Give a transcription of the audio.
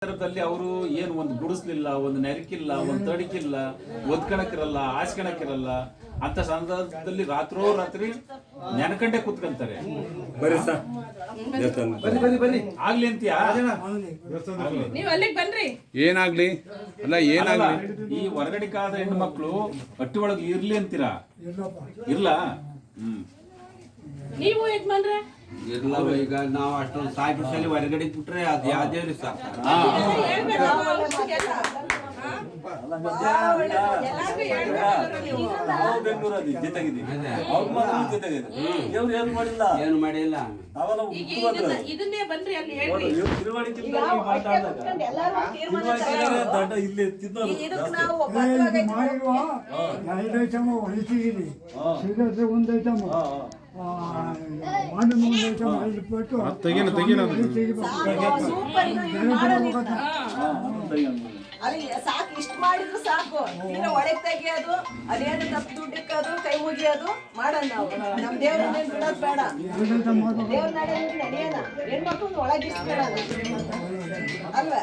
ಸಂದರ್ಭದಲ್ಲಿ ಅವರು ಏನು ಒಂದು ಗುಡಿಸ್ಲಿಲ್ಲ, ಒಂದು ನೆರಕಿಲ್ಲ, ಒಂದು ತಡಿಕಿಲ್ಲ, ಒದ್ಕಣಕ್ಕಿರಲ್ಲ, ಆಸ್ಕಣಕ್ಕಿರಲ್ಲ ಅಂತ ಸಂದರ್ಭದಲ್ಲಿ ರಾತ್ರಿ ನೆನಕಂಡೆ ಕೂತ್ಕೊಂತಾರೆ. ಆಗ್ಲಿ ಅಂತೀಯಾ? ಏನಾಗ್ಲಿ ಅಲ್ಲ ಏನಾಗ್ಲಿ ಈ ಹೊರಗಡೆಕಾದ ಹೆಣ್ಣು ಮಕ್ಕಳು ಹಟ್ಟಿ ಒಳಗೆ ಇರ್ಲಿ ಅಂತೀರಾ? ಇಲ್ಲ. ನೀವು ಯಜಮಾನ್ರೆ ಇರ್ಲ ಈಗ ನಾವು ಅಷ್ಟೊಂದು ಸಾಕಿಸಲಿ ಹೊರಗಡೆ ಬಿಟ್ರೆ ಅದು ಯಾವ್ದೇವ್ರಿ ಸಾಕು. ಏನು ಮಾಡಿಲ್ಲ. ಇದನ್ನೇ ಬನ್ರಿ ಅಲ್ಲಿ ಹೇಳ್ರಿ. ಅಲ್ಲಿ ಸಾಕು, ಇಷ್ಟ ಮಾಡಿದ್ರು ಸಾಕು. ಈಗ ಒಳಗೆ ತೆಗಿಯೋದು, ಅದೇನು ತಪ್ಪು ದುಡ್ಡಿಕ್ಕೋದು, ಕೈ ಮುಗಿಯೋದು ಮಾಡೋಣ ನಾವು. ನಮ್ ದೇವ್ರನ್ನ ಬಿಡೋದು ಬೇಡ. ದೇವ್ರ ನಡೆಯೋಣ, ಹೆಣ್ಮಕ್ಳು ಒಳಗಿಸ್ಕೊಳ್ಳೋದು ಅಲ್ವಾ?